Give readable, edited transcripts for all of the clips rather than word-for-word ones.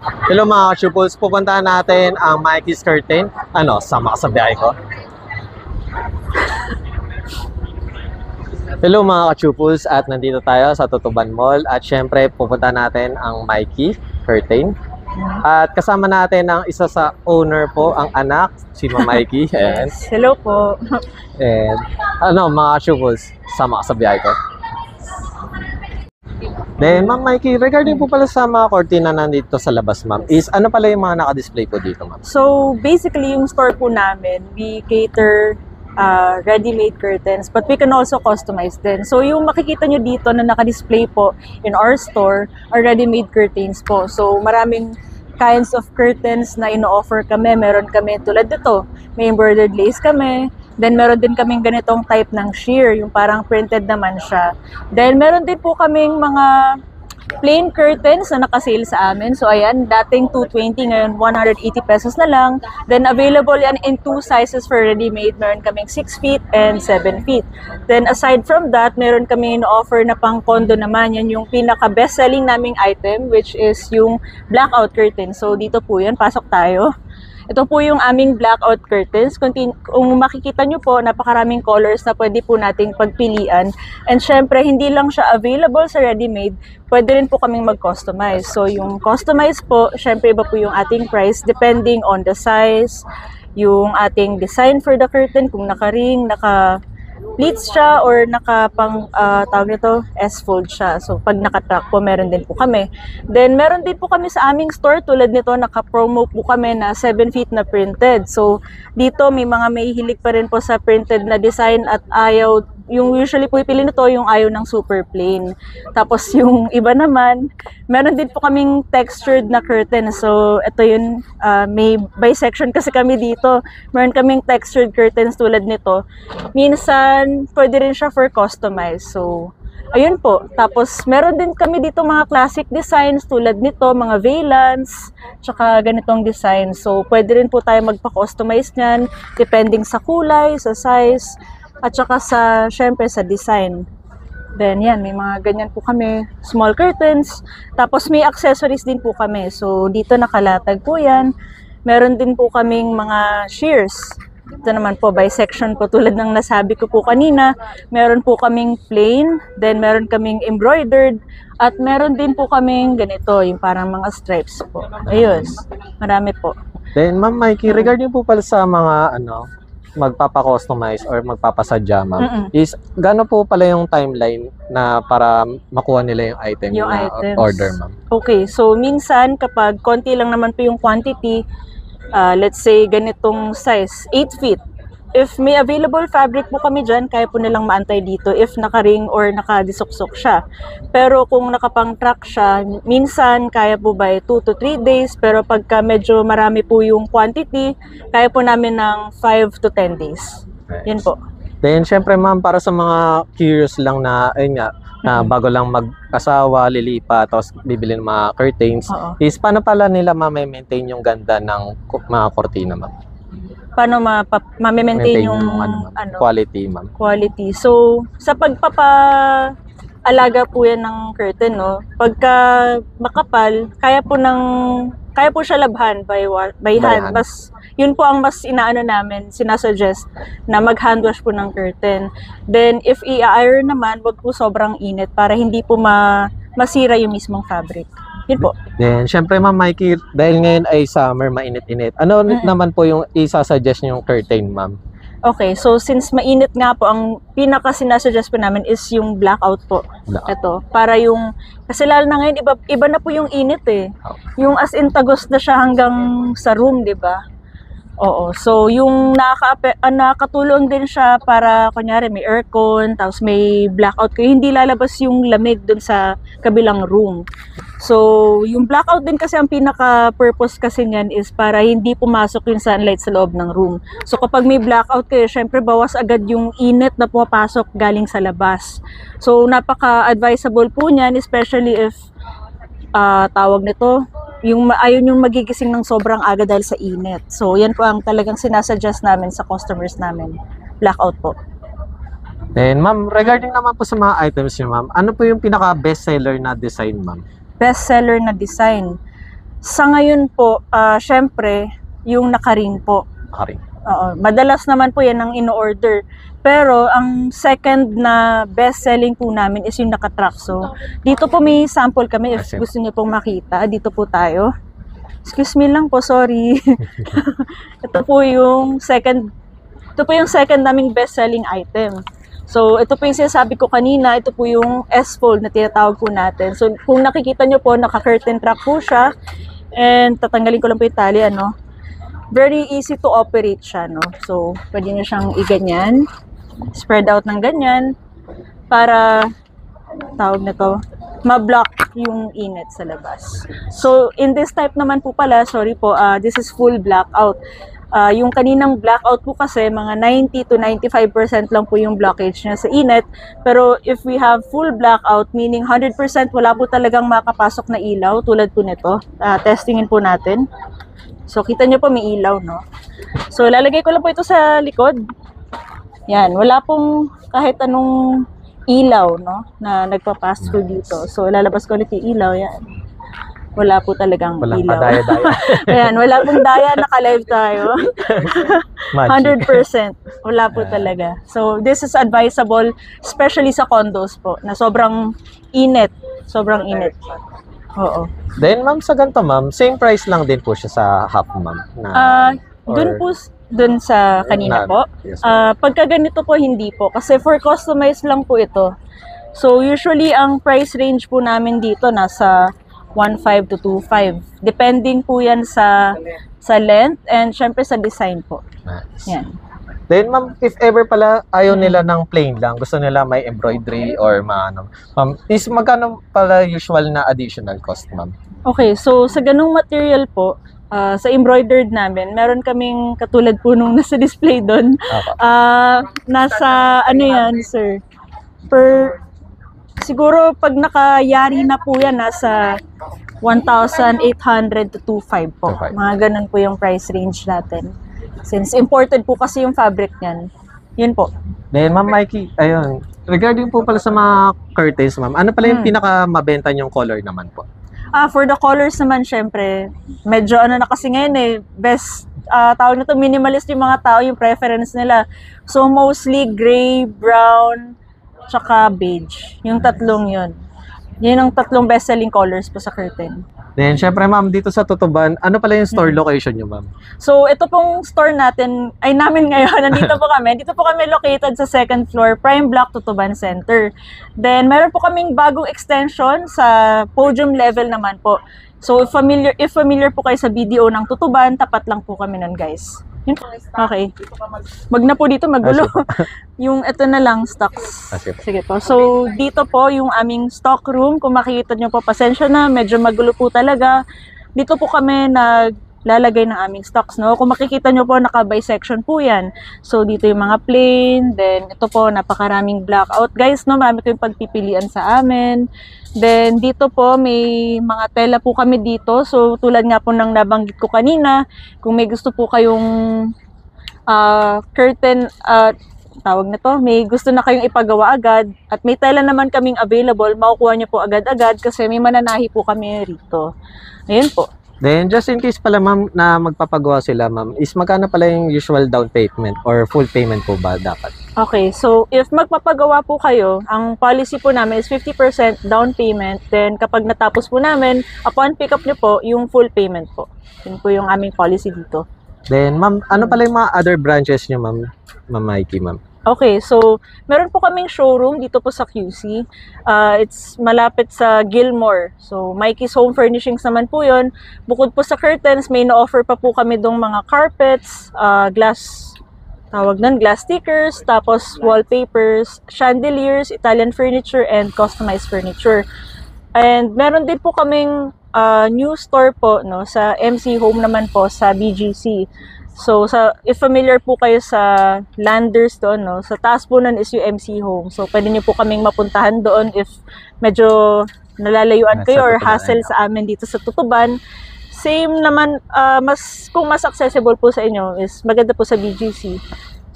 Hello mga ka-chuples, pupuntahan natin ang Mikey's Curtain. Ano, sama ka sa biyahe ko? Hello mga ka-chuples, at nandito tayo sa Tutuban Mall. At syempre, pupuntahan natin ang Mikey Curtain. At kasama natin ang isa sa owner po, ang anak, si Ma'am Mikey. Ayan. Yes. Hello po. And ano mga ka-chuples, sama ka sa biyahe ko? Then, Ma'am Mikey, regarding po pala sa mga kortina nandito sa labas, ma'am, is ano pala yung mga naka-display po dito, ma'am? So, basically, yung store po namin, we cater ready-made curtains, but we can also customize din. So, yung makikita nyo dito na naka-display po in our store are ready-made curtains po. So, maraming kinds of curtains na ino-offer kami. Meron kami tulad dito, may embroidered lace kami. Then, meron din kaming ganitong type ng sheer, yung parang printed naman siya. Then, meron din po kaming mga plain curtains na nakasale sa amin. So, ayan, dating 220, ngayon 180 pesos na lang. Then, available yan in two sizes for ready-made. Meron kaming 6 feet and 7 feet. Then, aside from that, meron kami in-offer na pang condo naman. Yan yung pinaka-best-selling naming item, which is yung blackout curtain. So, dito po yan. Pasok tayo. Ito po yung aming blackout curtains. Kung makikita nyo po, napakaraming colors na pwede po nating pagpilian. And syempre, hindi lang siya available sa ready-made, pwede rin po kaming mag-customize. So yung customize po, syempre iba po yung ating price depending on the size, yung ating design for the curtain, kung naka-ring, naka-pleats siya, or tawag nito, S-fold siya. So pag naka-track po, meron din po kami. Then meron din po kami sa aming store, tulad nito, naka-promo po kami na 7 feet na printed. So dito may mga may hilig pa rin po sa printed na design at ayaw, yung usually po ipili nito, yung ayaw ng super plain. Tapos yung iba naman, meron din po kaming textured na curtain. So ito yun, may bisection kasi kami dito. Meron kaming textured curtains tulad nito. Minsan, pwede rin siya for customize. So, ayun po. Tapos, meron din kami dito mga classic designs tulad nito, mga valance, tsaka ganitong design. So, pwede rin po tayo magpa-customize niyan depending sa kulay, sa size, at saka syempre sa design. Then, yan, may mga ganyan po kami, small curtains. Tapos, may accessories din po kami. So, dito nakalatag po yan. Meron din po kaming mga shears. Ito naman po, bisection po tulad ng nasabi ko po kanina. Meron po kaming plain, then meron kaming embroidered, at meron din po kaming ganito, yung parang mga stripes po. Ayun, marami po. Then, Ma'am Mikey, regarding po pala sa mga magpapa-customize or magpapasadya, ma'am, is gaano po pala yung timeline na para makuha nila yung item Yung na items. order, ma'am? Okay, so minsan kapag konti lang naman po yung quantity, let's say ganitong size, 8 feet. If may available fabric po kami dyan, kaya po nilang maantay dito if naka-ring or naka-disuksok siya. Pero kung nakapang-track siya, minsan kaya po by 2 to 3 days. Pero pagka medyo marami po yung quantity, kaya po namin ng 5 to 10 days. Yan po. Then, syempre ma'am, para sa mga curious lang na, ayun nga, na bago lang mag-asawa, lilipat, tapos bibili ng mga curtains, is paano pala nila ma-maintain yung ganda ng mga kortina, ma'am? Paano ma-maintain yung quality, ma'am? Quality. So, sa pagpapa-alaga po yan ng curtain, no? Pagka makapal, kaya po siya labhan by hand. Yun po ang mas inaano namin, sinasuggest na mag-hand wash po ng curtain. Then, if i-iron naman, wag po sobrang init para hindi po masira yung mismong fabric. Yun po. Then, syempre ma'am Mikey, dahil ngayon ay summer, mainit-init. Ano naman po yung isa-suggest yung curtain, ma'am? Okay, so since mainit nga po, ang pinaka-sinasuggest po namin is yung blackout po. Ito, para yung, kasi lalo na ngayon, iba na po yung init eh. Yung as in tagos na siya hanggang sa room, di ba? Oo, so yung nakakatulong din siya para kunyari may aircon, tapos may blackout kayo, hindi lalabas yung lamig dun sa kabilang room. So yung blackout din kasi ang pinaka-purpose kasi niyan is para hindi pumasok yung sunlight sa loob ng room. So kapag may blackout kayo, syempre bawas agad yung init na pumapasok galing sa labas. So napaka-advisable po niyan, especially if tawag nito, ayaw yung magigising ng sobrang aga dahil sa init. So, yan po ang talagang sinasuggest namin sa customers namin. Blackout po. Then, ma'am, regarding naman po sa mga items niyo, ma'am, ano po yung pinaka-best seller na design, ma'am? Best seller na design. Sa ngayon po, syempre, yung naka-ring po. Naka-ring. Oo, madalas naman po yan ang ino-order. Pero ang second na best-selling po namin is yung naka-track. So, dito po may sample kami if gusto niyo pong makita. Dito po tayo. Excuse me lang po, sorry. Ito po yung second naming best-selling item. So, ito po yung sinasabi ko kanina, ito po yung S-fold na tinatawag po natin. So, kung nakikita nyo po, naka-curtain track po siya. And tatanggalin ko lang po yung tali, ano. Very easy to operate siya, no. So, pwede nyo siyang iganyan. Spread out ng ganyan. Para, tawag na to, ma-block yung init sa labas. So, in this type naman po pala, sorry po, this is full blackout. Yung kaninang blackout po kasi, mga 90 to 95% lang po yung blockage niya sa init. Pero if we have full blackout, meaning 100% wala po talagang makapasok na ilaw, tulad po nito. Testingin po natin. So, kita nyo po may ilaw, no? So, lalagay ko lang po ito sa likod. Yan, wala pong kahit anong ilaw, no? Na nagpa-pass through dito. So, lalabas ko ulit yung ilaw, yan. Wala po talagang Walang ilaw. padaya-daya. Ayan, wala pong daya, naka-live tayo. 100%. Wala po talaga. So, this is advisable, especially sa condos po, na sobrang init. Sobrang init. Oo. Then, ma'am, sa ganito, ma'am, same price lang din po siya sa half, ma'am? Dun sa kanina po. Yes, Pagka ganito po, hindi po. Kasi for customized lang po ito. So, usually, ang price range po namin dito nasa 1.5 to 2.5. Depending po yan sa length and syempre sa design po. nice. Yan. Then, ma'am, if ever pala ayaw nila ng plain lang, gusto nila may embroidery or ma'am, is magkano pala usual na additional cost, ma'am? Okay, so sa ganung material po, sa embroidered namin, meron kaming katulad po nung nasa display doon. Nasa, ano yan, sir? Siguro pag nakayari na po yan, nasa 1,800 to 2,500 po. 2,500. Mga ganun po yung price range natin. Since imported po kasi yung fabric niyan. Yun po. Then, ma'am Mikey, ayun, regarding po pala sa mga curtains, ma'am, ano pala yung pinaka-mabenta niyong color naman po? For the colors naman, syempre, medyo ano na kasi ngayon best, tawag na to, minimalist yung mga tao, yung preference nila. So, mostly gray, brown, tsaka beige. Yung tatlong yun. Yun ang tatlong best-selling colors po sa curtain. Then, syempre, ma'am, dito sa Tutuban, ano pala yung store location niyo, ma'am? So, ito pong store natin, ay namin ngayon, nandito po kami. Dito po kami located sa second floor, Prime Block, Tutuban Center. Then, meron po kaming bagong extension sa podium level naman po. So, if familiar po kayo sa BDO ng Tutuban, tapat lang po kami nun, guys. Okay. Wag na po dito magulo. Yung ito na lang stocks. Sige po. So dito po yung aming stock room. Kung makikita nyo po, pasensya na, medyo magulo po talaga. Dito po kami naglalagay ng aming stocks, no? Kung makikita nyo po, naka-bisection po yan. So dito yung mga plain, then ito po napakaraming blackout. Guys, no, marami kayong pagpipilian sa amin. Then dito po may mga tela po kami dito. So tulad nga po ng nabanggit ko kanina, kung may gusto po kayong curtain, tawag na to, may gusto na kayong ipagawa agad at may tela naman kaming available, makukuha nyo po agad-agad kasi may mananahi po kami rito. Ayun po. Then, just in case pala, ma'am, na magpapagawa sila, ma'am, is magkano pala yung usual down payment or full payment po ba dapat? Okay, so if magpapagawa po kayo, ang policy po namin is 50% down payment. Then kapag natapos po namin, upon pick up nyo po, yung full payment po. Yun po yung aming policy dito. Then, ma'am, ano pala yung mga other branches nyo, ma'am Mikey, ma'am? Okay, so meron po kaming showroom dito po sa QC. It's malapit sa Gilmore. So Mikey's Home Furnishings naman po yun. Bukod po sa curtains, may na-offer pa po kami dong mga carpets, glass stickers, tapos wallpapers, chandeliers, Italian furniture, and customized furniture. And meron din po kaming new store po, no, sa MC Home naman po sa BGC. So, if familiar po kayo sa Landers doon, no, sa taas po nun is yung MC Home. So, pwede nyo po kaming mapuntahan doon if medyo nalalayuan kayo or hassle sa amin dito sa Tutuban. Same naman, kung mas accessible po sa inyo is maganda po sa BGC.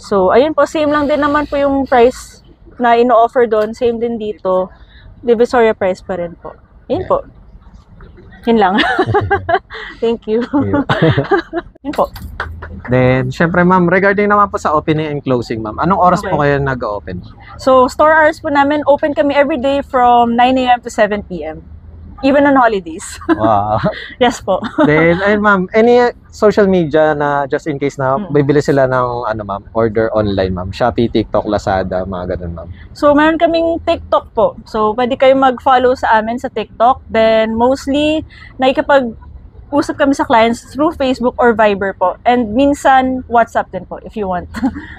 So, ayun po, same lang din naman po yung price na ino-offer doon. Same din dito. Divisoria price pa rin po. Ayun po. Yun lang. Thank you. Yun po. Then, syempre ma'am, regarding naman po sa opening and closing ma'am, anong oras po kayo nag-open? So, store hours po namin, open kami every day from 9 a.m. to 7 p.m. Even on holidays. Wow. Yes po. Then, ayun ma'am, any social media na just in case na bibili sila ng ano ma'am, order online ma'am, Shopee, TikTok, Lazada, mga ganun ma'am. So, meron kaming TikTok po. So, pwede kayo mag-follow sa amin sa TikTok. Then, mostly, nakikipag-usap kami sa clients through Facebook or Viber po. And minsan, WhatsApp din po if you want.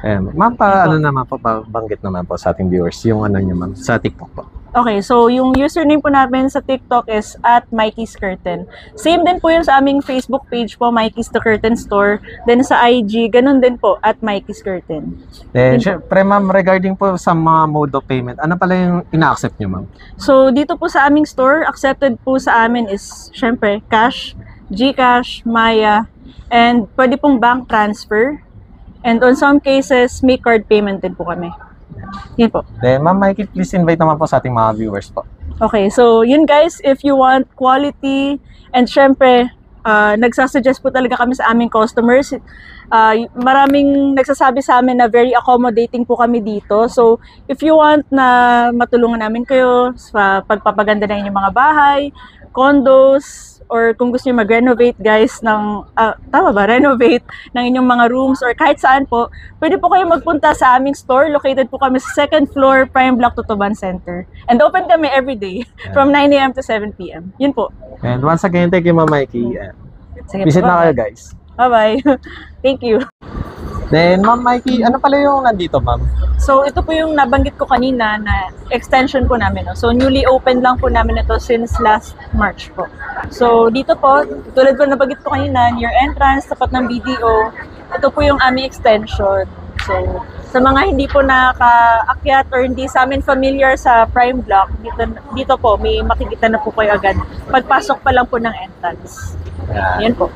Ayan, ma'am, ano naman po, banggit naman po sa ating viewers, yung ano nyo ma'am, sa TikTok po. Okay, so yung username po namin sa TikTok is @Mikey'sCurtain. Same din po yun sa aming Facebook page po, Mikey's The Curtain Store. Then sa IG, ganun din po, @Mikey'sCurtain. Then, syempre ma'am, regarding po sa mga mode of payment, ano pala yung ina-accept nyo ma'am? So dito po sa aming store, accepted po sa amin is syempre cash, GCash, Maya, and pwede pong bank transfer. And on some cases, may card payment din po kami. Yun po. Then, ma'am, Mikey, please invite naman po sa ating mga viewers po. Okay, so yun guys, if you want quality, and syempre, nagsasuggest po talaga kami sa aming customers. Maraming nagsasabi sa amin na very accommodating po kami dito. So, if you want na matulungan namin kayo sa pagpapaganda ng inyong mga bahay, condos, or kung gusto niyo mag-renovate guys ng, renovate ng inyong mga rooms or kahit saan po, pwede po kayo magpunta sa aming store. Located po kami sa 2nd floor, Prime Block, Tutuban Center. And open kami every day from 9 a.m. to 7 p.m. Yun po. And once again, thank you ma'am Mikey. Sige, Visit na kayo guys. Bye-bye. Thank you. Then, ma'am Mikey, ano pala yung nandito ma'am? So, ito po yung nabanggit ko kanina na extension po namin. No? So, newly opened lang po namin ito since last March po. So, dito po, tulad po nabanggit ko kanina, near entrance, tapat ng BDO, ito po yung aming extension. So, sa mga hindi po nakaakyat or hindi sa amin familiar sa Prime Block, dito po, may makikita na po kayo agad. Pagpasok pa lang po ng entrance. Yan po.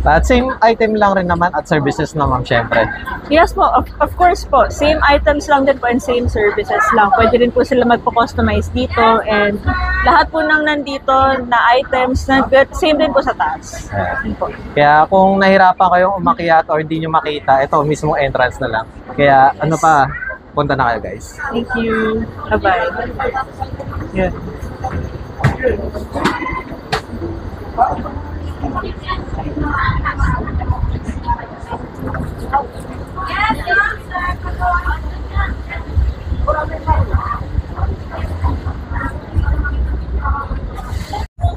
At same item lang rin naman at services naman syempre. Yes po, of course po. Same items lang din po and same services lang. Pwede rin po sila magpo-customize dito and lahat po ng nandito na items, same din po sa taas. Yun po. Kaya kung nahirapan kayong umakyat or hindi nyo makita, ito mismo entrance na lang. Kaya ano pa, punta na kayo guys. Thank you. Bye-bye. Yeah.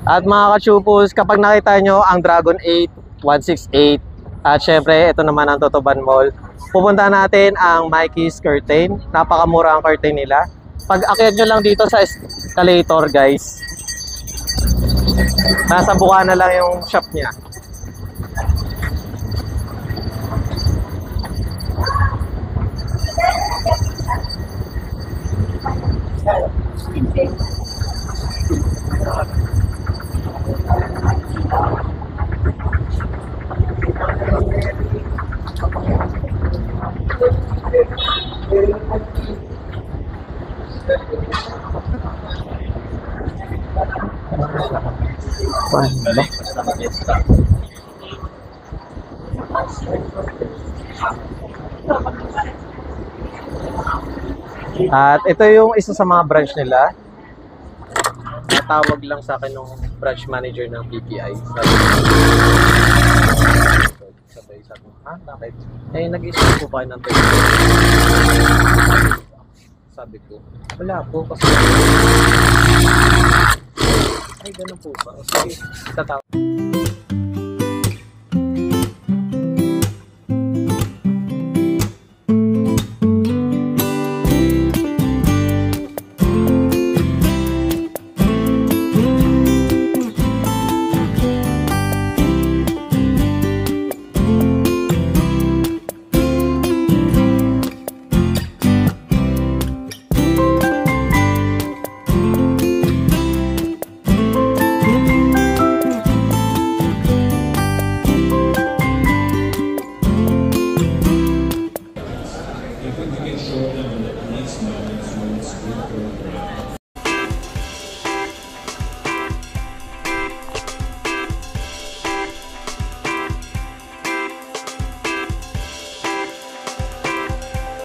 At mga ka-chupos, kapag nakita nyo ang Dragon 8, 168, at syempre ito naman ang Tutuban Mall, pupunta natin ang Mikey's Curtain. Napakamura ang curtain nila. Pag akyat nyo lang dito sa escalator guys, nasa buka na lang yung shop niya. At ito yung isa sa mga branch nila. Natawag lang sa akin ng branch manager ng PPI. Sabi ko, bakit? Eh, nag-isip po ba ng sabi ko, wala po kasi ay ganun po ba? Sige, tatawag.